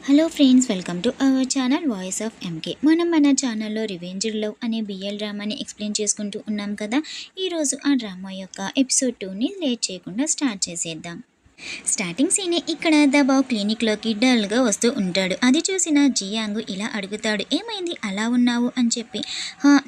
Hello friends, welcome to our channel voice of MK. మనం మన ఛానల్లో రివెంజ్ లవ్ అనే బిఎల్ డ్రామాని ఎక్స్ప్లెయిన్ చేసుకుంటూ ఉన్నాం కదా. ఈరోజు ఆ డ్రామా యొక్క ఎపిసోడ్ 2ని లేట్ చేయకుండా స్టార్ట్ చేసేద్దాం. స్టార్టింగ్ సీనే ఇక్కడ దబావ్ క్లినిక్లోకి డల్గా వస్తూ ఉంటాడు. అది చూసిన జియాంగ్ ఇలా అడుగుతాడు, ఏమైంది అలా ఉన్నావు అని చెప్పి.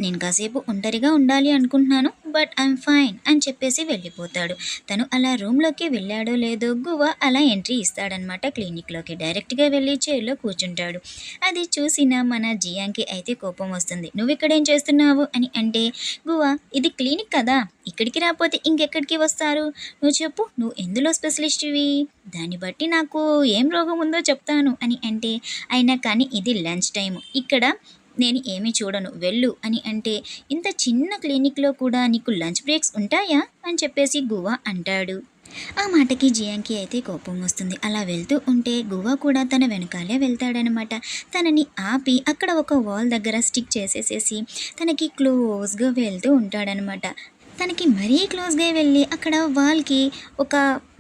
నేను కాసేపు ఒంటరిగా ఉండాలి అనుకుంటున్నాను, బట్ ఐఎమ్ ఫైన్ అని చెప్పేసి వెళ్ళిపోతాడు. తను అలా రూమ్లోకి వెళ్ళాడో లేదో గువా అలా ఎంట్రీ ఇస్తాడనమాట క్లినిక్లోకి. డైరెక్ట్గా వెళ్ళి చైర్లో కూర్చుంటాడు. అది చూసిన మన జియాంగ్కి అయితే కోపం వస్తుంది. నువ్వు ఇక్కడేం చేస్తున్నావు అని అంటే, గువా ఇది క్లినిక్ కదా, ఇక్కడికి రాకపోతే ఇంకెక్కడికి వస్తారు, నువ్వు చెప్పు, నువ్వు ఎందులో స్పెషలిస్ట్వి, దాన్ని బట్టి నాకు ఏం రోగం ఉందో చెప్తాను అని అంటే, అయినా కానీ ఇది లంచ్ టైం, ఇక్కడ నేను ఏమీ చూడను, వెళ్ళు అని అంటే, ఇంత చిన్న క్లినిక్లో కూడా నీకు లంచ్ బ్రేక్స్ ఉంటాయా అని చెప్పేసి గువా అంటాడు. ఆ మాటకి జియాంగ్కి అయితే కోపం వస్తుంది. అలా వెళ్తూ ఉంటే గువా కూడా తన వెనకాలే వెళ్తాడనమాట. తనని ఆపి అక్కడ ఒక వాల్ దగ్గర స్టిక్ చేసేసేసి తనకి క్లోజ్గా వెళ్తూ ఉంటాడనమాట. తనకి మరీ క్లోజ్గా వెళ్ళి అక్కడ వాల్కి ఒక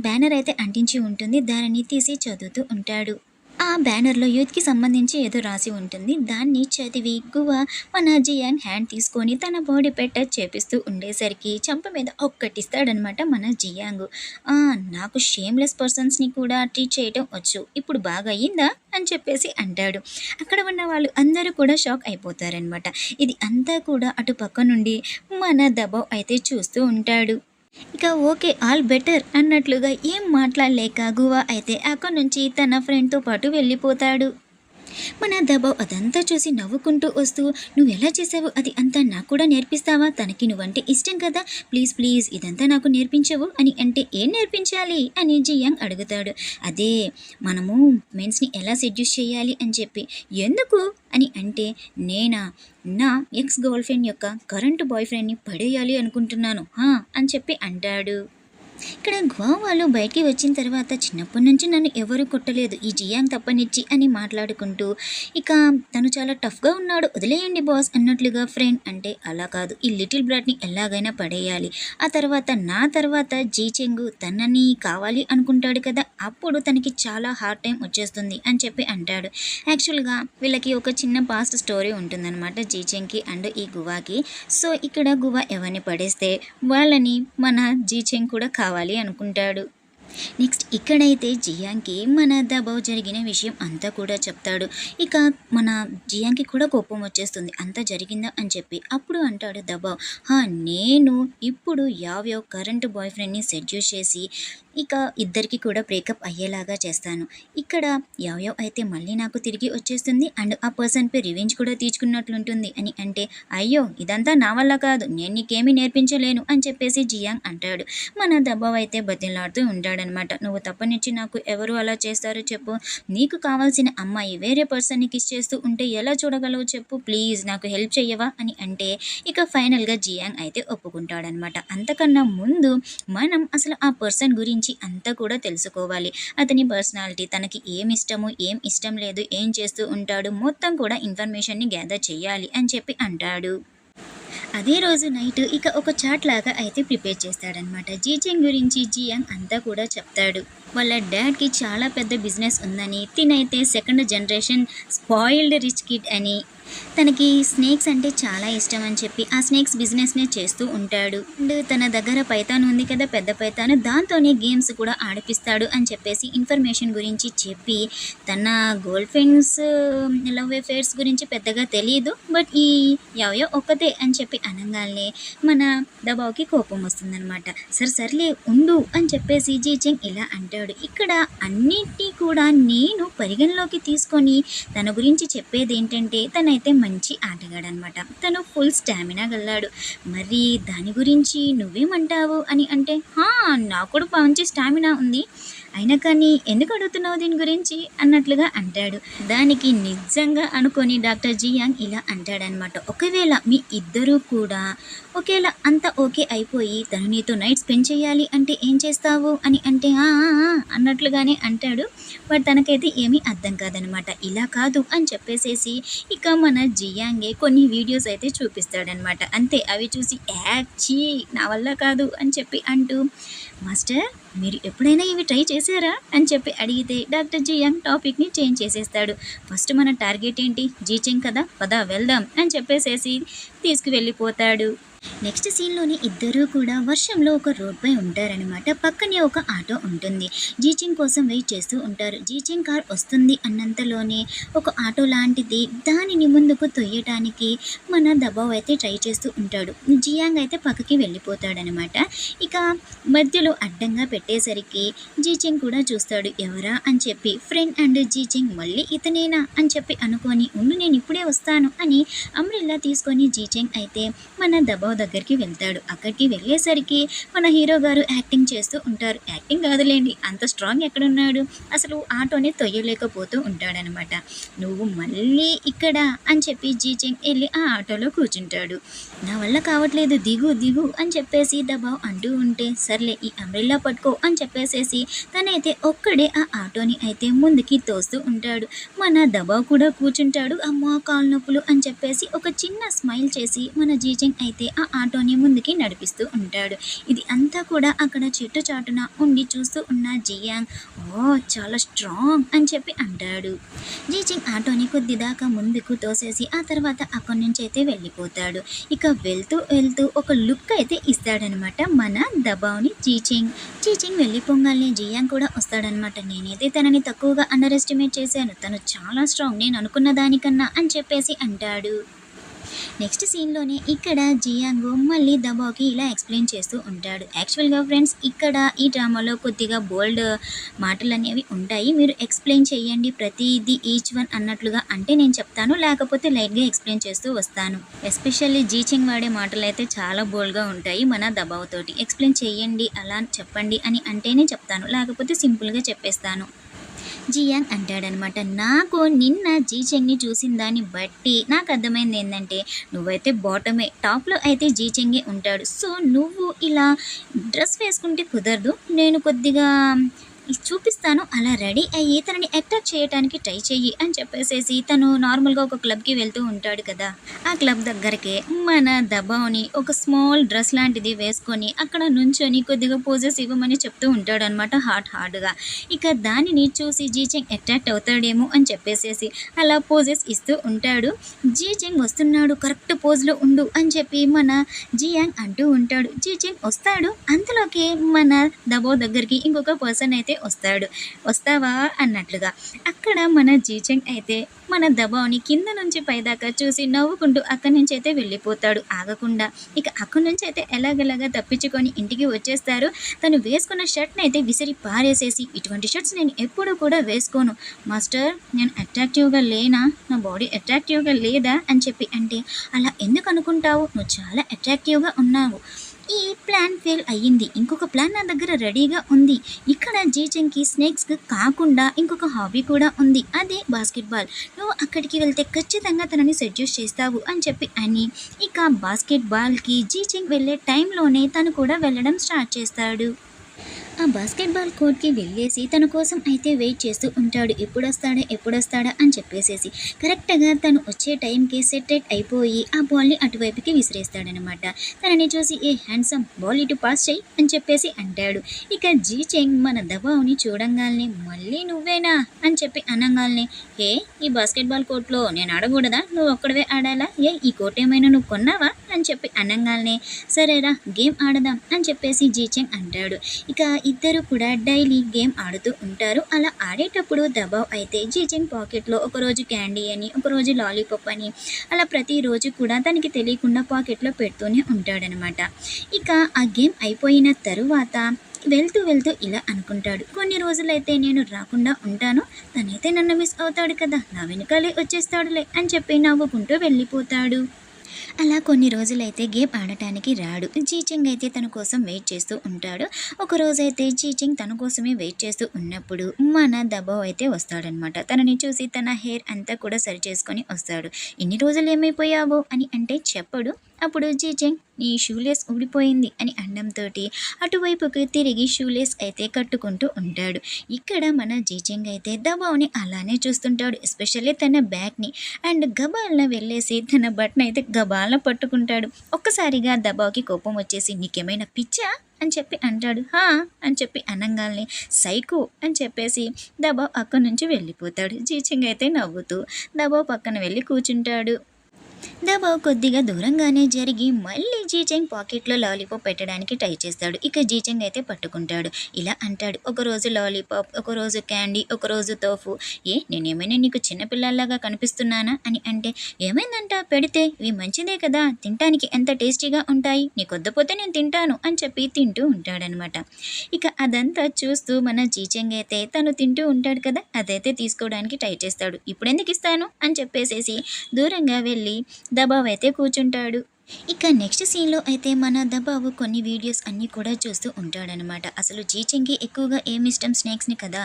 బ్యానర్ అయితే అంటించి ఉంటుంది. దానిని తీసి చదువుతూ ఉంటాడు. ఆ బ్యానర్లో యూత్కి సంబంధించి ఏదో రాసి ఉంటుంది. దాన్ని చదివి గువా మన జియాంగ్ హ్యాండ్ తీసుకొని తన బాడీ టచ్ చేపిస్తూ ఉండేసరికి చంప మీద ఒక్కటిస్తాడనమాట మన జియాంగ్. నాకు షేమ్లెస్ పర్సన్స్ని కూడా ట్రీట్ చేయటం వచ్చు, ఇప్పుడు బాగా అయ్యిందా అని చెప్పేసి అంటాడు. అక్కడ ఉన్న వాళ్ళు అందరూ కూడా షాక్ అయిపోతారనమాట. ఇది అంతా కూడా అటు పక్క నుండి మన దబావ్ అయితే చూస్తూ ఉంటాడు. ఇక ఓకే, ఆల్ బెటర్ అన్నట్లుగా ఏం మాట్లాడలేక గువా అయితే అక్కడి నుంచి తన ఫ్రెండ్తో పాటు వెళ్ళిపోతాడు. మన దబావ్ అదంతా చూసి నవ్వుకుంటూ వస్తూ, నువ్వు ఎలా చేసావు అది అంతా నాకు కూడా నేర్పిస్తావా, తనకి నువ్వంటే ఇష్టం కదా, ప్లీజ్ ప్లీజ్ ఇదంతా నాకు నేర్పించవు అని అంటే, ఏం నేర్పించాలి అని జియాంగ్ అడుగుతాడు. అదే మనము మెన్స్ని ఎలా సెడ్యూస్ చేయాలి అని చెప్పి. ఎందుకు అని అంటే, నా ఎక్స్ గర్ల్ ఫ్రెండ్ యొక్క కరెంట్ బాయ్ ఫ్రెండ్ని పడేయాలి అనుకుంటున్నాను అని చెప్పి అంటాడు. ఇక్కడ గువా వాళ్ళు బయటికి వచ్చిన తర్వాత, చిన్నప్పటి నుంచి నన్ను ఎవరు కొట్టలేదు ఈ జియాంగ్ తప్పనిచ్చి అని మాట్లాడుకుంటూ, ఇక తను చాలా టఫ్గా ఉన్నాడు, వదిలేయండి బాస్ అన్నట్లుగా ఫ్రెండ్ అంటే, అలా కాదు, ఈ లిటిల్ బ్రాట్ని ఎలాగైనా పడేయాలి, ఆ తర్వాత నా తర్వాత జీచెంగు తనని కావాలి అనుకుంటాడు కదా, అప్పుడు తనకి చాలా హార్డ్ టైం వచ్చేస్తుంది అని చెప్పి అంటాడు. యాక్చువల్గా వీళ్ళకి ఒక చిన్న పాస్ట్ స్టోరీ ఉంటుందన్నమాట, జీచెంగ్కి అండ్ ఈ గువాకి. సో ఇక్కడ గువా ఎవరిని పడేస్తే వాళ్ళని మన జీచెంగ్ కూడా కావాలి అనుకుంటాడు. నెక్స్ట్ ఇక్కడైతే జియాంగ్కి మన దబావ్ జరిగిన విషయం అంతా కూడా చెప్తాడు. ఇక మన జియాంగ్కి కూడా కోపం వచ్చేస్తుంది, అంతా జరిగిందా అని చెప్పి. అప్పుడు అంటాడు దబావ్, నేను ఇప్పుడు యావ్యో కరెంట్ బాయ్ ఫ్రెండ్ని సెడ్యూస్ చేసి ఇక ఇద్దరికి కూడా బ్రేకప్ అయ్యేలాగా చేస్తాను. ఇక్కడ యావ్యవ్ అయితే మళ్ళీ నాకు తిరిగి వచ్చేస్తుంది అండ్ ఆ పర్సన్పై రివెంజ్ కూడా తీర్చుకున్నట్లుంటుంది అని అంటే, అయ్యో ఇదంతా నా వల్ల కాదు, నేను నీకేమీ నేర్పించలేను అని చెప్పేసి జియాంగ్ అంటాడు. మన దబావ్ అయితే బతిలాడుతూ ఉంటాడనమాట. నువ్వు తప్పనిచ్చి నాకు ఎవరు అలా చేస్తారో చెప్పు, నీకు కావాల్సిన అమ్మాయి వేరే పర్సన్ని కిస్ చేస్తూ ఉంటే ఎలా చూడగలవు చెప్పు, ప్లీజ్ నాకు హెల్ప్ చెయ్యవా అని అంటే, ఇక ఫైనల్గా జియాంగ్ అయితే ఒప్పుకుంటాడనమాట. అంతకన్నా ముందు మనం అసలు ఆ పర్సన్ గురించి అంతా కూడా తెలుసుకోవాలి. అతని పర్సనాలిటీ, తనకి ఏమి ఇష్టము ఏం ఇష్టం లేదు, ఏం చేస్తూ ఉంటాడు, మొత్తం కూడా ఇన్ఫర్మేషన్ని గ్యాదర్ చేయాలి అని చెప్పి అంటాడు. అదే రోజు నైట్ ఇక ఒక చాట్ లాగా అయితే ప్రిపేర్ చేస్తాడనమాట. జీచెంగ్ గురించి జియాంగ్ అంతా కూడా చెప్తాడు. వాళ్ళ డాడ్కి చాలా పెద్ద బిజినెస్ ఉందని, తినైతే second generation spoiled rich kid అని, తనకి స్నేక్స్ అంటే చాలా ఇష్టం అని చెప్పి ఆ స్నేక్స్ బిజినెస్నే చేస్తూ ఉంటాడు. అండ్ తన దగ్గర పైతాన్ ఉంది కదా, పెద్ద పైతాను, దాంతోనే గేమ్స్ కూడా ఆడిపిస్తాడు అని చెప్పేసి ఇన్ఫర్మేషన్ గురించి చెప్పి, తన గర్ల్ ఫ్రెండ్స్ లవ్ అఫేర్స్ గురించి పెద్దగా తెలియదు, బట్ ఈ యావయో ఒక్కతే అని చెప్పి అనగానే మన దబావ్కి కోపం వస్తుందనమాట. సర్లే ఉండు అని చెప్పేసి జీచెంగ్ ఇలా అంటాడు. ఇక్కడ అన్నిటినీ కూడా నేను పరిగణలోకి తీసుకొని తన గురించి చెప్పేది ఏంటంటే, తనైతే మంచి ఆటగాడనమాట, తను ఫుల్ స్టామినా గల్లాడు, మరి దాని గురించి నువ్వేమంటావు అని అంటే, నాకు కూడా మంచి స్టామినా ఉంది, అయినా కానీ ఎందుకు అడుగుతున్నావు దీని గురించి అన్నట్లుగా అంటాడు. దానికి నిజంగా అనుకొని డాక్టర్ జియాంగ్ ఇలా అంటాడనమాట, ఒకవేళ మీ ఇద్దరూ కూడా ఒకేలా అంత ఓకే అయిపోయి తను నీతో నైట్ స్పెండ్ చేయాలి అంటే ఏం చేస్తావు అని అంటే, అన్నట్లుగానే అంటాడు. బట్ తనకైతే ఏమీ అర్థం కాదనమాట. ఇలా కాదు అని చెప్పేసేసి ఇక మన జియాంగే కొన్ని వీడియోస్ అయితే చూపిస్తాడనమాట. అంతే, అవి చూసి యాక్చీ నా వల్ల కాదు అని చెప్పి అంటూ, మాస్టర్ మీరు ఎప్పుడైనా ఇవి ట్రై చేశారా అని చెప్పి అడిగితే డాక్టర్ జియాంగ్ టాపిక్ని చేంజ్ చేసేస్తాడు. ఫస్ట్ మన టార్గెట్ ఏంటి, జీచెంగ్ కదా, పద వెళ్దాం అని చెప్పేసేసి తీసుకువెళ్ళిపోతాడు. నెక్స్ట్ సీన్లోని ఇద్దరూ కూడా వర్షంలో ఒక రోడ్పై ఉంటారనమాట. పక్కనే ఒక ఆటో ఉంటుంది. జీచింగ్ కోసం వెయిట్ చేస్తూ ఉంటారు. జీచింగ్ కార్ వస్తుంది అన్నంతలోనే ఒక ఆటో లాంటిది దానిని ముందుకు తొయ్యటానికి మన దబావ్ అయితే ట్రై చేస్తూ ఉంటాడు. జియాంగ్ అయితే పక్కకి వెళ్ళిపోతాడనమాట. ఇక మధ్యలో అడ్డంగా పెట్టేసరికి జీచింగ్ కూడా చూస్తాడు. ఎవరా అని చెప్పి ఫ్రెండ్ అండ్ జీచింగ్ మళ్ళీ ఇతనేనా అని చెప్పి అనుకొని ఉండు నేను ఇప్పుడే వస్తాను అని అంబ్రెల్లా తీసుకొని జీచింగ్ అయితే మన దబావ్ దగ్గరికి వెళ్తాడు. అక్కడికి వెళ్ళేసరికి మన హీరో గారు యాక్టింగ్ చేస్తూ ఉంటారు. యాక్టింగ్ కాదులేండి, అంత స్ట్రాంగ్ ఎక్కడున్నాడు, అసలు ఆటోని తొయ్యలేకపోతూ ఉంటాడనమాట. నువ్వు మళ్ళీ ఇక్కడ అని చెప్పి జీచెంగ్ వెళ్ళి ఆ ఆటోలో కూర్చుంటాడు. నా వల్ల కావట్లేదు, దిగు దిగు అని చెప్పేసి దబావ్ అంటూ ఉంటే సర్లే ఈ అంబ్రెల్లా పట్టుకో అని చెప్పేసేసి తనైతే ఒక్కడే ఆ ఆటోని అయితే ముందుకి తోస్తూ ఉంటాడు. మన దబావ్ కూడా కూర్చుంటాడు. అమ్మా కాలు నొప్పులు అని చెప్పేసి ఒక చిన్న స్మైల్ చేసి మన జీచెంగ్ అయితే ఆ ఆటోని ముందుకి నడిపిస్తూ ఉంటాడు. ఇది అంతా కూడా అక్కడ చెట్టు చాటున ఉండి చూస్తూ ఉన్న జియాంగ్ ఓ చాలా స్ట్రాంగ్ అని చెప్పి అంటాడు. జీచింగ్ ఆటోని కొద్దిదాకా ముందుకు తోసేసి ఆ తర్వాత అక్కడి నుంచి అయితే వెళ్ళిపోతాడు. ఇక వెళ్తూ వెళ్తూ ఒక లుక్ అయితే ఇస్తాడనమాట మన దబావ్ని జీచింగ్ వెళ్ళిపోగానే జియాంగ్ కూడా వస్తాడనమాట. నేనైతే తనని తక్కువగా అండర్ ఎస్టిమేట్ చేశాను, తను చాలా స్ట్రాంగ్ నేను అనుకున్న దానికన్నా అని చెప్పేసి అంటాడు. నెక్స్ట్ సీన్లోనే ఇక్కడ జియాంగ్ మళ్ళీ దబావ్కి ఇలా ఎక్స్ప్లెయిన్ చేస్తూ ఉంటాడు. యాక్చువల్గా ఫ్రెండ్స్ ఇక్కడ ఈ డ్రామాలో కొద్దిగా బోల్డ్ మాటలు అనేవి ఉంటాయి, మీరు ఎక్స్ప్లెయిన్ చేయండి ప్రతిదీ ఈచ్ వన్ అన్నట్లుగా అంటే నేను చెప్తాను, లేకపోతే లైట్గా ఎక్స్ప్లెయిన్ చేస్తూ వస్తాను. ఎస్పెషల్లీ జీచింగ్ వాడే మాటలు అయితే చాలా బోల్డ్గా ఉంటాయి. మన దబావ్ తోటి ఎక్స్ప్లెయిన్ చేయండి అలా చెప్పండి అని అంటేనే చెప్తాను, లేకపోతే సింపుల్గా చెప్పేస్తాను. జియాంగ్ అంటాడనమాట. నాకు నిన్న జీచెంగ్ని చూసిన దాన్ని బట్టి నాకు అర్థమైంది ఏంటంటే నువ్వైతే బాటమే, టాప్లో అయితే జీచెంగే ఉంటాడు. సో నువ్వు ఇలా డ్రెస్ వేసుకుంటే కుదరదు, నేను కొద్దిగా చూపిస్తాను అలా రెడీ అయ్యి తనని అట్రాక్ట్ చేయడానికి ట్రై చెయ్యి అని చెప్పేసేసి తను నార్మల్గా ఒక క్లబ్కి వెళ్తూ ఉంటాడు కదా, ఆ క్లబ్ దగ్గరకే మన దబావ్ని ఒక స్మాల్ డ్రెస్ లాంటిది వేసుకొని అక్కడ నుంచొని కొద్దిగా పోజెస్ ఇవ్వమని చెప్తూ ఉంటాడు అనమాట హార్డ్గా. ఇక దానిని చూసి జీచెంగ్ అట్రాక్ట్ అవుతాడేమో అని చెప్పేసేసి అలా పోజెస్ ఇస్తూ ఉంటాడు. జీచెంగ్ వస్తున్నాడు, కరెక్ట్ పోజ్లో ఉండు అని చెప్పి మన జియాంగ్ అంటూ ఉంటాడు. జీచెంగ్ వస్తాడు, అంతలోకి మన దబావ్ దగ్గరికి ఇంకొక పర్సన్ అయితే వస్తావా అన్నట్లుగా. అక్కడ మన జీచెంగ్ అయితే మన దబావ్ని కింద నుంచి పైదాకా చూసి నవ్వుకుంటూ అక్కడి నుంచి అయితే వెళ్ళిపోతాడు ఆగకుండా. ఇక అక్కడి నుంచి అయితే ఎలాగలాగా తప్పించుకొని ఇంటికి వచ్చేస్తారు. తను వేసుకున్న షర్ట్ని అయితే విసిరి పారేసేసి ఇటువంటి షర్ట్స్ నేను ఎప్పుడూ కూడా వేసుకోను మాస్టర్, నేను అట్రాక్టివ్గా లేనా, నా బాడీ అట్రాక్టివ్గా లేదా అని చెప్పి అంటే అలా ఎందుకు అనుకుంటావు, నువ్వు చాలా అట్రాక్టివ్గా ఉన్నావు, ఈ ప్లాన్ ఫెయిల్ అయ్యింది, ఇంకొక ప్లాన్ నా దగ్గర రెడీగా ఉంది. ఇక్కడ జీచెంగ్కి స్నేక్స్ కాకుండా ఇంకొక హాబీ కూడా ఉంది, అదే బాస్కెట్బాల్. నువ్వు అక్కడికి వెళ్తే ఖచ్చితంగా తనని సెడ్యూస్ చేస్తావు అని చెప్పి అని ఇక బాస్కెట్బాల్కి జీచెంగ్ వెళ్ళే టైంలోనే తను కూడా వెళ్ళడం స్టార్ట్ చేస్తాడు. ఆ బాస్కెట్బాల్ కోర్ట్కి వెళ్ళేసి తన కోసం అయితే వెయిట్ చేస్తూ ఉంటాడు. ఎప్పుడొస్తాడా అని చెప్పేసేసి కరెక్ట్గా తను వచ్చే టైంకి సెట్ అయిపోయి ఆ బాల్ని అటువైపుకి విసిరేస్తాడనమాట. తనని చూసి ఏ హ్యాండ్సమ్ బాల్ ఇటు పాస్ చేయి అని చెప్పేసి అంటాడు. ఇక జీచెంగ్ మన దబావ్ని చూడంగానే మళ్ళీ నువ్వేనా అని చెప్పి అనగానే ఏ ఈ బాస్కెట్బాల్ కోర్ట్లో నేను ఆడకూడదా, నువ్వు ఒక్కడవే ఆడాలా, ఈ కోర్ట్ ఏమైనా నువ్వు కొన్నావా అని చెప్పి అనగానే సరేరా గేమ్ ఆడదాం అని చెప్పేసి జీచెంగ్ అంటాడు. ఇక ఇద్దరు కూడా డైలీ గేమ్ ఆడుతూ ఉంటారు. అలా ఆడేటప్పుడు దబావ్ అయితే జీచెంగ్ పాకెట్లో ఒకరోజు క్యాండీ అని, ఒకరోజు లాలీపాప్ అని అలా ప్రతిరోజు కూడా తనకి తెలియకుండా పాకెట్లో పెడుతూనే ఉంటాడనమాట. ఇక ఆ గేమ్ అయిపోయిన తరువాత వెళ్తూ ఇలా అనుకుంటాడు, కొన్ని రోజులైతే నేను రాకుండా ఉంటాను, తనైతే నన్ను మిస్ అవుతాడు కదా, నా వెనుకాలే వచ్చేస్తాడులే అని చెప్పి నవ్వుకుంటూ వెళ్ళిపోతాడు. అలా కొన్ని రోజులైతే గేమ్ ఆడటానికి రాడు. జీచెంగ్ అయితే తన కోసం వెయిట్ చేస్తూ ఉంటాడు. ఒకరోజైతే జీచెంగ్ తన కోసమే వెయిట్ చేస్తూ ఉన్నప్పుడు మన దబావ్ అయితే వస్తాడనమాట. తనని చూసి తన హెయిర్ అంతా కూడా సరి చేసుకొని వస్తాడు. ఇన్ని రోజులు ఏమైపోయావో అని అంటే చెప్పడు. అప్పుడు జీచెంగ్ నీ షూలేస్ ఊడిపోయింది అని అనడంతో అటువైపుకి తిరిగి షూలేస్ అయితే కట్టుకుంటూ ఉంటాడు. ఇక్కడ మన జీచెంగ్ అయితే దబావ్ని అలానే చూస్తుంటాడు, ఎస్పెషల్లీ తన బ్యాగ్ని. అండ్ గబాల్న వెళ్ళేసి తన బట్టను అయితే గబాల్న పట్టుకుంటాడు. ఒక్కసారిగా దబావ్కి కోపం వచ్చేసి నీకేమైనా పిచ్చా అని చెప్పి అంటాడు. హా అని చెప్పి అనంగాల్ని సైకో అని చెప్పేసి దబావ్ అక్కడి నుంచి వెళ్ళిపోతాడు. జీచింగ్ అయితే నవ్వుతూ దబావ్ పక్కన వెళ్ళి కూర్చుంటాడు. దబావ్ కొద్దిగా దూరంగానే జరిగి మళ్ళీ జీచెంగ్ పాకెట్లో లాలీపాప్ పెట్టడానికి ట్రై చేస్తాడు. ఇక జీచెంగ్ అయితే పట్టుకుంటాడు. ఇలా అంటాడు, ఒకరోజు లాలీపాప్, ఒకరోజు క్యాండీ, ఒకరోజు తోఫు. నేనేమైనా నీకు చిన్నపిల్లల్లాగా కనిపిస్తున్నానా అని అంటే, ఏమైందంట పెడితే ఇవి మంచిదే కదా, తినటానికి ఎంత టేస్టీగా ఉంటాయి, నీకొద్దపోతే నేను తింటాను అని చెప్పి తింటూ ఉంటాడనమాట. ఇక అదంతా చూస్తూ మన జీచెంగ్ అయితే తను తింటూ ఉంటాడు కదా, అదైతే తీసుకోవడానికి ట్రై చేస్తాడు. ఇప్పుడు ఎందుకు ఇస్తాను అని చెప్పేసేసి దూరంగా వెళ్ళి దబావ్ అయితే కూర్చుంటాడు. ఇక నెక్స్ట్ సీన్లో అయితే మన దబావు కొన్ని వీడియోస్ అన్నీ కూడా చూస్తూ ఉంటాడనమాట. అసలు జీచెంగ్కి ఎక్కువగా ఏమి ఇష్టం, స్నేక్స్ని కదా.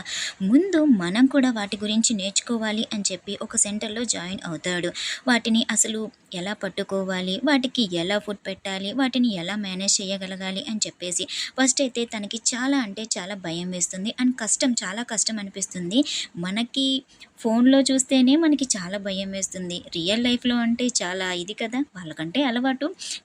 ముందు మనం కూడా వాటి గురించి నేర్చుకోవాలి అని చెప్పి ఒక సెంటర్లో జాయిన్ అవుతాడు. వాటిని అసలు ఎలా పట్టుకోవాలి, వాటికి ఎలా ఫుడ్ పెట్టాలి, వాటిని ఎలా మేనేజ్ చేయగలగాలి అని చెప్పేసి ఫస్ట్ అయితే తనకి చాలా అంటే చాలా భయం వేస్తుంది అండ్ చాలా కష్టం అనిపిస్తుంది. మనకి ఫోన్లో చూస్తేనే మనకి చాలా భయం వేస్తుంది, రియల్ లైఫ్లో అంటే చాలా ఇది కదా, వాళ్ళకంటే అలవాటు.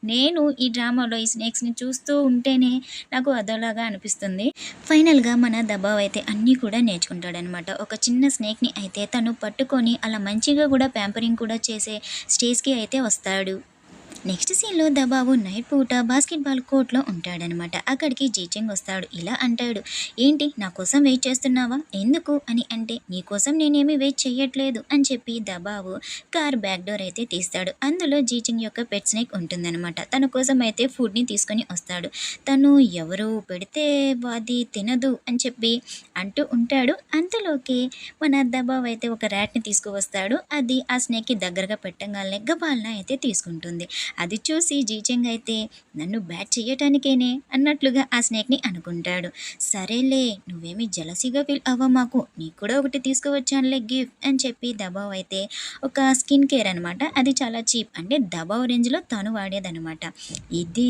నేను ఈ డ్రామాలో ఈ స్నేక్స్ని చూస్తూ ఉంటేనే నాకు అదోలాగా అనిపిస్తుంది. ఫైనల్గా మన దబావ్ అయితే అన్నీ కూడా నేర్చుకుంటాడనమాట. ఒక చిన్న స్నేక్ని అయితే తను పట్టుకొని అలా మంచిగా కూడా ప్యాంపరింగ్ కూడా చేసే స్టేజ్కి అయితే వస్తాడు. నెక్స్ట్ సీన్లో దబావు నైట్ పూట బాస్కెట్బాల్ కోర్ట్లో ఉంటాడనమాట. అక్కడికి జీచెంగ్ వస్తాడు. ఇలా అంటాడు, ఏంటి నా కోసం వెయిట్ చేస్తున్నావా, ఎందుకు అని అంటే, నీకోసం నేనేమి వెయిట్ చేయట్లేదు అని చెప్పి దబావు కార్ బ్యాక్ డోర్ అయితే తీస్తాడు. అందులో జీచెంగ్ యొక్క పెట్ స్నేక్ ఉంటుందన్నమాట. తన కోసం అయితే ఫుడ్ని తీసుకొని వస్తాడు. తను ఎవరు పెడితే అది తినదు అని చెప్పి అంటూ ఉంటాడు. అంతలోకి మన దబావ్ అయితే ఒక ర్యాట్ని తీసుకువస్తాడు. అది ఆ స్నేక్కి దగ్గరగా పెట్టగానే గబాల్న అయితే తీసుకుంటుంది. అది చూసి జీచెంగ్ అయితే నన్ను బ్యాట్ చేయటానికేనే అన్నట్లుగా ఆ స్నేక్ని అనుకుంటాడు. సరేలే, నువ్వేమి జలసీగా ఫీల్ అవ్వమాకు, నీకు కూడా ఒకటి తీసుకువచ్చానులే గిఫ్ట్ అని చెప్పి దబావ్ అయితే ఒక స్కిన్ కేర్ అనమాట. అది చాలా చీప్, అంటే దబావ్ రేంజ్లో తను వాడేదనమాట. ఇది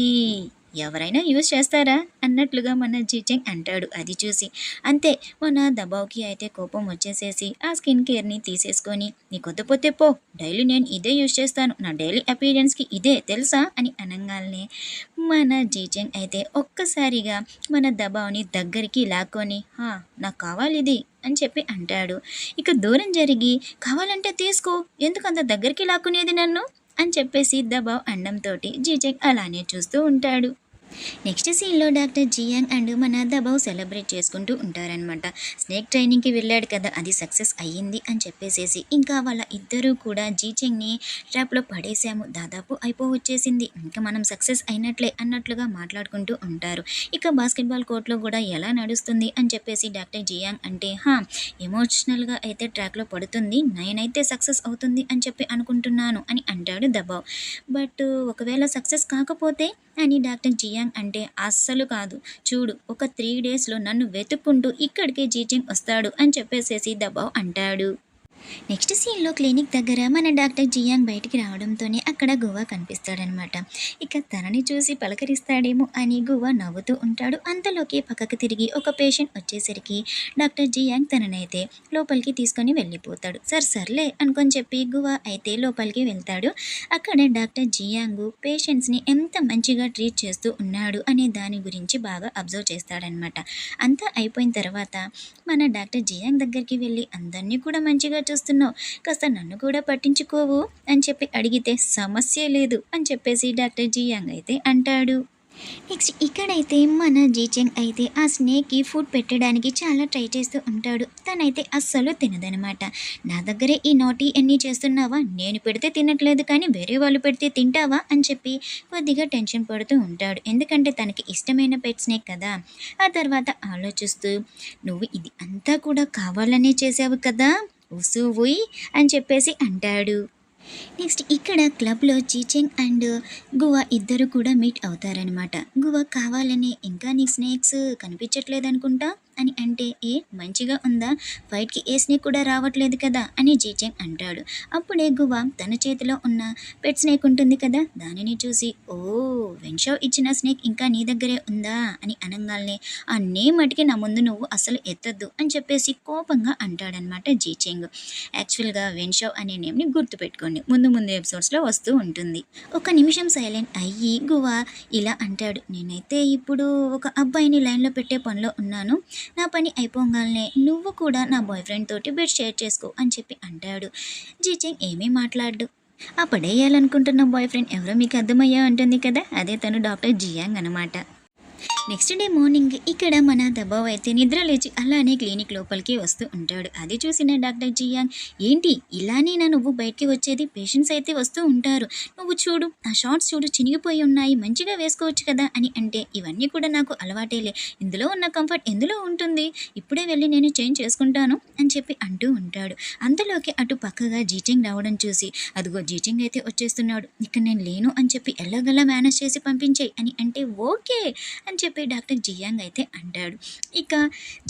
ఎవరైనా యూజ్ చేస్తారా అన్నట్లుగా మన జీచెంగ్ అంటాడు. అది చూసి అంతే మన దబావ్కి అయితే కోపం వచ్చేసేసి ఆ స్కిన్ కేర్ని తీసేసుకొని, నీకొద్దపోతే పో, డైలీ నేను ఇదే యూజ్ చేస్తాను, నా డైలీ అపీరియన్స్కి ఇదే తెలుసా అని అనగానే మన జీచెంగ్ అయితే ఒక్కసారిగా మన దబావ్ని దగ్గరికి లాక్కొని, నాకు కావాలి ఇది అని చెప్పి అంటాడు. ఇక దూరం జరిగి, కావాలంటే తీసుకో, ఎందుకు అంత దగ్గరికి లాక్కునేది నన్ను అని చెప్పేసి దబావ్ అండంతో జీచెంగ్ అలానే చూస్తూ ఉంటాడు. నెక్స్ట్ సీన్లో డాక్టర్ జియాంగ్ అండ్ మన దబావ్ సెలబ్రేట్ చేసుకుంటూ ఉంటారనమాట. స్నేక్ ట్రైనింగ్కి వెళ్ళాడు కదా, అది సక్సెస్ అయ్యింది అని చెప్పేసేసి ఇంకా వాళ్ళ ఇద్దరూ కూడా జీచెంగ్ని ట్రాప్లో పడేసాము, దాదాపు అయిపోవచ్చేసింది, ఇంకా మనం సక్సెస్ అయినట్లే అన్నట్లుగా మాట్లాడుకుంటూ ఉంటారు. ఇక బాస్కెట్బాల్ కోర్ట్లో కూడా ఎలా నడుస్తుంది అని చెప్పేసి డాక్టర్ జియాంగ్ అంటే, ఎమోషనల్గా అయితే ట్రాక్లో పడుతుంది, నేనైతే సక్సెస్ అవుతుంది అని చెప్పి అనుకుంటున్నాను అని అంటాడు దబావ్. బట్ ఒకవేళ సక్సెస్ కాకపోతే అని డాక్టర్ జియాంగ్ అంటే, అస్సలు కాదు, చూడు ఒక 3 డేస్లో నన్ను వెతుక్కుంటూ ఇక్కడికే జీచెంగ్ వస్తాడు అని చెప్పేసేసి దబావ్ అంటాడు. నెక్స్ట్ సీన్లో క్లినిక్ దగ్గర మన డాక్టర్ జియాంగ్ బయటికి రావడంతోనే అక్కడ గువా కనిపిస్తాడనమాట. ఇక తనని చూసి పలకరిస్తాడేమో అని గువా నవ్వుతూ ఉంటాడు. అంతలోకి పక్కకు తిరిగి ఒక పేషెంట్ వచ్చేసరికి డాక్టర్ జియాంగ్ తననైతే లోపలికి తీసుకొని వెళ్ళిపోతాడు. సర్లే అనుకొని చెప్పి గువా అయితే లోపలికి వెళ్తాడు. అక్కడ డాక్టర్ జియాంగ్ పేషెంట్స్ని ఎంత మంచిగా ట్రీట్ చేస్తూ ఉన్నాడు అనే దాని గురించి బాగా అబ్జర్వ్ చేస్తాడనమాట. అంతా అయిపోయిన తర్వాత మన డాక్టర్ జియాంగ్ దగ్గరికి వెళ్ళి, అందరినీ కూడా మంచిగా చూస్తున్నావు, కాస్త నన్ను కూడా పట్టించుకోవు అని చెప్పి అడిగితే, సమస్య లేదు అని చెప్పేసి డాక్టర్ జియాంగ్ అయితే అంటాడు. నెక్స్ట్ ఇక్కడైతే మన జీచెంగ్ అయితే ఆ స్నేక్కి ఫుడ్ పెట్టడానికి చాలా ట్రై చేస్తూ ఉంటాడు. తనైతే అస్సలు తినదనమాట. నా దగ్గరే ఈ నోటి ఎన్ని చేస్తున్నావా, నేను పెడితే తినట్లేదు కానీ వేరే వాళ్ళు పెడితే తింటావా అని చెప్పి కొద్దిగా టెన్షన్ పడుతూ ఉంటాడు. ఎందుకంటే తనకి ఇష్టమైన పెట్ స్నేక్ కదా. ఆ తర్వాత ఆలోచిస్తూ, నువ్వు ఇది అంతా కూడా కావాలనే చేసావు కదా, ఉసువుయ్ అని చెప్పేసి అంటాడు. నెక్స్ట్ ఇక్కడ క్లబ్లో జీచెంగ్ అండ్ గువా ఇద్దరు కూడా మీట్ అవుతారనమాట. గువా కావాలని, ఇంకా నీ స్నేక్స్ కనిపించట్లేదు అనుకుంటా అని అంటే ఏ మంచిగా ఉందా, ఫైట్కి ఏ స్నేక్ కూడా రావట్లేదు కదా అని జీచెంగ్ అంటాడు. అప్పుడే గువ తన చేతిలో ఉన్న పెట్ స్నేక్ ఉంటుంది కదా, దానిని చూసి ఓ వెన్షో ఇచ్చిన స్నేక్ ఇంకా నీ దగ్గరే ఉందా అని అనగానే ఆ నేమ్ మటుకి నా ముందు నువ్వు అసలు ఎత్తద్దు అని చెప్పేసి కోపంగా అంటాడనమాట జీచెంగ్. యాక్చువల్గా వెన్షో అనే నేమ్ని గుర్తుపెట్టుకోండి, ముందు ముందు ఎపిసోడ్స్లో వస్తూ ఉంటుంది. ఒక నిమిషం సైలెంట్ అయ్యి గువ ఇలా అంటాడు, నేనైతే ఇప్పుడు ఒక అబ్బాయిని లైన్లో పెట్టే పనిలో ఉన్నాను, నా పని అయిపోగానే నువ్వు కూడా నా బాయ్ ఫ్రెండ్ తోటి బెడ్ షేర్ చేసుకో అని చెప్పి అంటాడు. జీచెంగ్ ఏమీ మాట్లాడు. ఆ పడేయాలనుకుంటున్న బాయ్ ఫ్రెండ్ ఎవరో మీకు అర్థమయ్యా ఉంటుంది కదా, అదే తను డాక్టర్ జియాంగ్ అనమాట. నెక్స్ట్ డే మార్నింగ్ ఇక్కడ మన దబావ్ అయితే నిద్ర లేచి అలానే క్లినిక్ లోపలికి వస్తూ ఉంటాడు. అది చూసిన డాక్టర్ జియాంగ్, ఏంటి ఇలానేనా నువ్వు బయటికి వచ్చేది, పేషెంట్స్ అయితే వస్తూ ఉంటారు, నువ్వు చూడు ఆ షార్ట్స్ చూడు చినిగిపోయి ఉన్నాయి, మంచిగా వేసుకోవచ్చు కదా అని అంటే, ఇవన్నీ కూడా నాకు అలవాటేలే, ఇందులో ఉన్న కంఫర్ట్ ఎందులో ఉంటుంది, ఇప్పుడే వెళ్ళి నేను చేంజ్ చేసుకుంటాను అని చెప్పి అంటూ ఉంటాడు. అంతలోకి అటు పక్కగా జీచెంగ్ రావడం చూసి, అదిగో జీచెంగ్ అయితే వచ్చేస్తున్నాడు, ఇక్కడ నేను లేను అని చెప్పి ఎలాగలా మేనేజ్ చేసి పంపించేయి అని అంటే, ఓకే అని చెప్పి డాక్టర్ జియాంగ్ అయితే అంటాడు. ఇక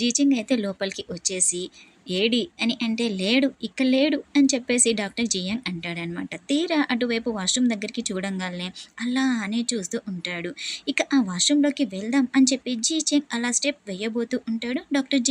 జీచింగ్ అయితే లోపలికి వచ్చేసి ఏడి అని అంటే, లేడు ఇక్కడ లేడు అని చెప్పేసి డాక్టర్ జియాంగ్ అంటాడనమాట. తీరా అటువైపు వాష్రూమ్ దగ్గరికి చూడంగానే అలా అనే చూస్తూ ఉంటాడు. ఇక ఆ వాష్రూమ్లోకి వెళ్దాం అని చెప్పి జీచెంగ్ అలా స్టెప్ వేయబోతూ ఉంటాడు. డాక్టర్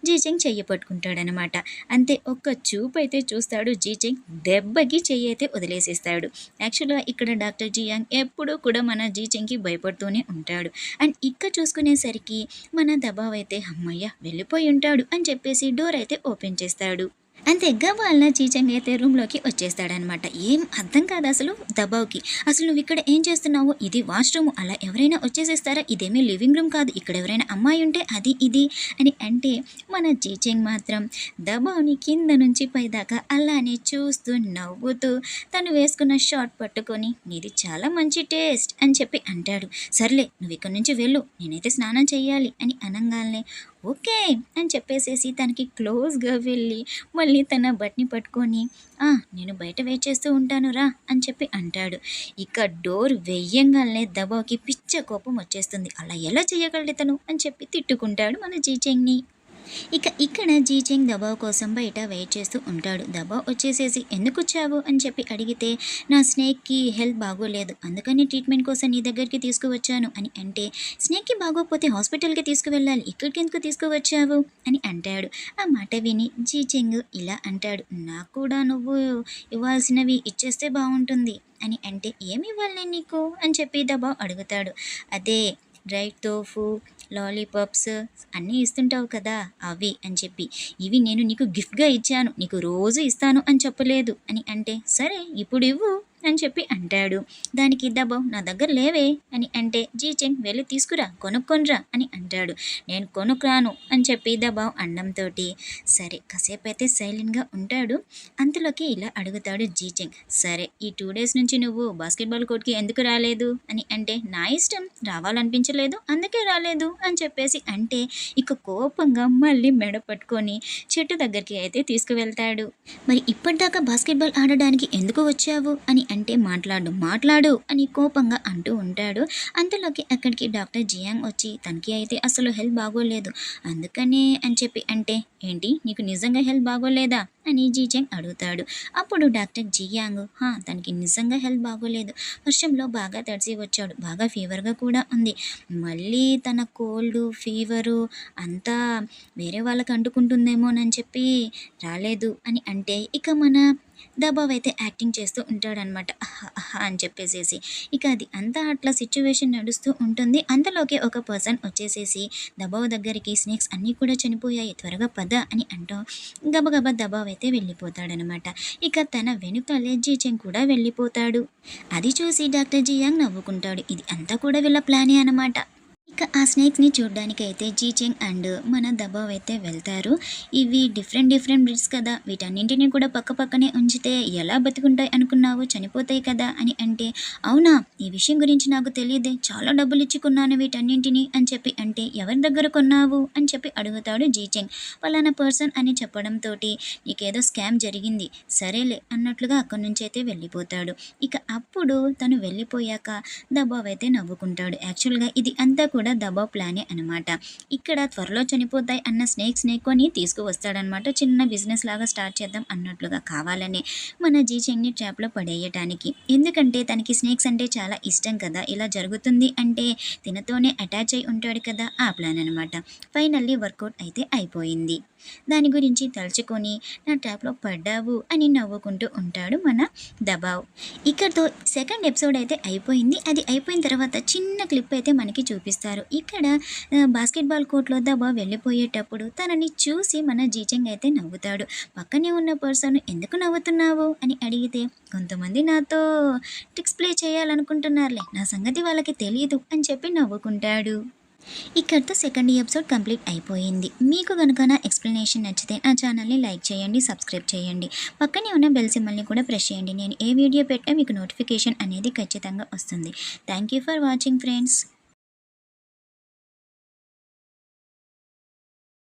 జీచెంగ్ చెయ్యి పట్టుకుంటాడనమాట. అంతే ఒక్క చూపు అయితే చూస్తాడు జీచెంగ్, దెబ్బకి చెయ్యి అయితే వదిలేసేస్తాడు. యాక్చువల్గా ఇక్కడ డాక్టర్ జియాంగ్ ఎప్పుడూ కూడా మన జీచెంగ్కి భయపడుతూనే ఉంటాడు. అండ్ ఇక్కడ చూసుకునేసరికి మన దబావ్ అయితే అమ్మయ్య వెళ్ళిపోయి ఉంటాడు అని చెప్పేసి డోర్ అయితే ఓపెన్ చేస్తాడు. అంతేగా వాళ్ళ జీచంగ్ అయితే రూమ్లోకి వచ్చేస్తాడనమాట. ఏం అర్థం కాదు అసలు దబావ్కి, అసలు నువ్వు ఇక్కడ ఏం చేస్తున్నావు, ఇది వాష్రూమ్, అలా ఎవరైనా వచ్చేసేస్తారా, ఇదేమీ లివింగ్ రూమ్ కాదు, ఇక్కడ ఎవరైనా అమ్మాయి ఉంటే అది ఇది అని అంటే, మన జీచంగ్ మాత్రం దబావ్ని కింద నుంచి పైదాకా అలానే చూస్తూ నవ్వుతూ తను వేసుకున్న షార్ట్ పట్టుకొని, నీది చాలా మంచి టేస్ట్ అని చెప్పి అంటాడు. సర్లే నువ్వు ఇక్కడ నుంచి వెళ్ళు, నేనైతే స్నానం చేయాలి అని అనగానే ఓకే అని చెప్పేసేసి తనకి క్లోజ్గా వెళ్ళి మళ్ళీ తన బట్ని పట్టుకొని, నేను బయట వెయిట్ చేస్తూ ఉంటాను రా అని చెప్పి అంటాడు. ఇక డోర్ వెయ్యంగానే దబావ్కి పిచ్చ కోపం వచ్చేస్తుంది. అలా ఎలా చేయగలడు తను అని చెప్పి తిట్టుకుంటాడు మన జీచెంగ్ని. ఇక ఇక్కడ జీచెంగ్ దబావ్ కోసం బయట వెయిట్ చేస్తూ ఉంటాడు. దబావ్ వచ్చేసేసి ఎందుకు వచ్చావు అని చెప్పి అడిగితే, నా స్నేక్కి హెల్త్ బాగోలేదు, అందుకని ట్రీట్మెంట్ కోసం నీ దగ్గరికి తీసుకువచ్చాను అని అంటే, స్నేక్కి బాగోకపోతే హాస్పిటల్కి తీసుకువెళ్ళాలి, ఇక్కడికి ఎందుకు తీసుకువచ్చావు అని అంటాడు. ఆ మాట విని జీచెంగ్ ఇలా అంటాడు, నాకు కూడా నువ్వు ఇవ్వాల్సినవి ఇచ్చేస్తే బాగుంటుంది అని అంటే, ఏమి ఇవ్వాలి నేను నీకు అని చెప్పి దబావ్ అడుగుతాడు. అదే డ్రై టోఫు, లాలీపాప్స్ అన్నీ ఇస్తుంటావు కదా అవి అని చెప్పి, ఇవి నేను నీకు గిఫ్ట్గా ఇచ్చాను, నీకు రోజు ఇస్తాను అని చెప్పలేదు అని అంటే, సరే ఇప్పుడు ఇవ్వు అని చెప్పి అంటాడు. దానికి దబావ్, నా దగ్గర లేవే అని అంటే, జీచెంగ్ వెళ్ళి తీసుకురా కొనుక్కొనిరా అని అంటాడు. నేను కొనుక్రాను అని చెప్పి దబావ్ అండంతో సరే కాసేపు అయితే సైలెంట్గా ఉంటాడు. అంతలోకి ఇలా అడుగుతాడు జీచెంగ్, సరే ఈ 2 days నుంచి నువ్వు బాస్కెట్బాల్ కోర్ట్కి ఎందుకు రాలేదు అని అంటే, నా ఇష్టం, రావాలనిపించలేదు అందుకే రాలేదు అని చెప్పేసి అంటే, ఇక కోపంగా మళ్ళీ మెడ పట్టుకొని చెట్టు దగ్గరికి అయితే తీసుకువెళ్తాడు. మరి ఇప్పటిదాకా బాస్కెట్బాల్ ఆడడానికి ఎందుకు వచ్చావు అని అంటే, మాట్లాడు అని కోపంగా అంటూ ఉంటాడు. అంతలోకి అక్కడికి డాక్టర్ జియాంగ్ వచ్చి, తనకి అయితే అసలు హెల్త్ బాగోలేదు అందుకనే అని చెప్పి అంటే, ఏంటి నీకు నిజంగా హెల్త్ బాగోలేదా అని జీచెంగ్ అడుగుతాడు. అప్పుడు డాక్టర్ జియాంగ్, తనకి నిజంగా హెల్త్ బాగోలేదు, వర్షంలో బాగా తడిసి వచ్చాడు, బాగా ఫీవర్గా కూడా ఉంది, మళ్ళీ తన కోల్డ్ ఫీవరు అంతా వేరే వాళ్ళకి అంటుకుంటుందేమోనని చెప్పి రాలేదు అని అంటే, ఇక మన దబావ్ అయితే యాక్టింగ్ చేస్తూ ఉంటాడనమాట అని చెప్పేసేసి. ఇక అది అంతా అట్లా సిచ్యువేషన్ నడుస్తూ ఉంటుంది. అంతలోకి ఒక పర్సన్ వచ్చేసేసి దబావ్ దగ్గరికి, స్నేక్స్ అన్నీ కూడా చనిపోయాయి, త్వరగా పద అని అంటూ గబగబా దబావ్ అయితే వెళ్ళిపోతాడనమాట. ఇక తన వెనుకలే జీచెంగ్ కూడా వెళ్ళిపోతాడు. అది చూసి డాక్టర్ జియాంగ్ నవ్వుకుంటాడు. ఇది అంతా కూడా వీళ్ళ ప్లానే అనమాట. ఇక ఆ స్నేక్స్ని చూడడానికి అయితే జీచెంగ్ అండ్ మన దబావ్ అయితే వెళ్తారు. ఇవి డిఫరెంట్ బ్రీడ్స్ కదా, వీటన్నింటినీ కూడా పక్క పక్కనే ఉంచితే ఎలా బతుకుంటాయి అనుకున్నావు, చనిపోతాయి కదా అని అంటే, అవునా ఈ విషయం గురించి నాకు తెలియదే, చాలా డబ్బులు ఇచ్చి కొన్నాను వీటన్నింటినీ అని చెప్పి అంటే, ఎవరి దగ్గర కొన్నావు అని చెప్పి అడుగుతాడు జీచెంగ్. పలానా పర్సన్ అని చెప్పడంతో, నీకేదో స్కామ్ జరిగింది సరేలే అన్నట్లుగా అక్కడి నుంచి అయితే వెళ్ళిపోతాడు. ఇక అప్పుడు తను వెళ్ళిపోయాక దబావ్ అయితే నవ్వుకుంటాడు. యాక్చువల్గా ఇది అంతా కూడా కూడా దబావ్ ప్లానే అనమాట. ఇక్కడ త్వరలో చనిపోతాయి అన్న స్నేక్ కొని తీసుకువస్తాడనమాట. చిన్న బిజినెస్ లాగా స్టార్ట్ చేద్దాం అన్నట్లుగా కావాలని మన జీచెంగ్ని ట్రాప్లో పడేయటానికి. ఎందుకంటే తనకి స్నేక్స్ అంటే చాలా ఇష్టం కదా, ఇలా జరుగుతుంది అంటే తినతోనే అటాచ్ అయి ఉంటాడు కదా, ఆ ప్లాన్ అనమాట. ఫైనల్లీ వర్కౌట్ అయితే అయిపోయింది. దాని గురించి తలుచుకొని నా ట్రాప్లో పడ్డావు అని నవ్వుకుంటూ ఉంటాడు మన దబావ్. ఇక్కడితో సెకండ్ ఎపిసోడ్ అయితే అయిపోయింది. అది అయిపోయిన తర్వాత చిన్న క్లిప్ అయితే మనకి చూపిస్తారు. ఇక్కడ బాస్కెట్బాల్ కోర్ట్లో దబావ్ వెళ్ళిపోయేటప్పుడు తనని చూసి మన జీచెంగ్ అయితే నవ్వుతాడు. పక్కనే ఉన్న పర్సన్ ఎందుకు నవ్వుతున్నావు అని అడిగితే కొంతమంది నాతో ట్రిక్స్ ప్లే చేయాలనుకుంటున్నారులే, నా సంగతి వాళ్ళకి తెలియదు అని చెప్పి నవ్వుకుంటాడు. ఇక్కడితో సెకండ్ ఎపిసోడ్ కంప్లీట్ అయిపోయింది. మీకు కనుక నా ఎక్స్ప్లెనేషన్ నచ్చితే నా ఛానల్ని లైక్ చేయండి, సబ్స్క్రైబ్ చేయండి, పక్కనే ఉన్న బెల్ సింబల్ని కూడా ప్రెస్ చేయండి. నేను ఏ వీడియో పెట్టినా మీకు నోటిఫికేషన్ అనేది ఖచ్చితంగా వస్తుంది. Thank you for watching friends.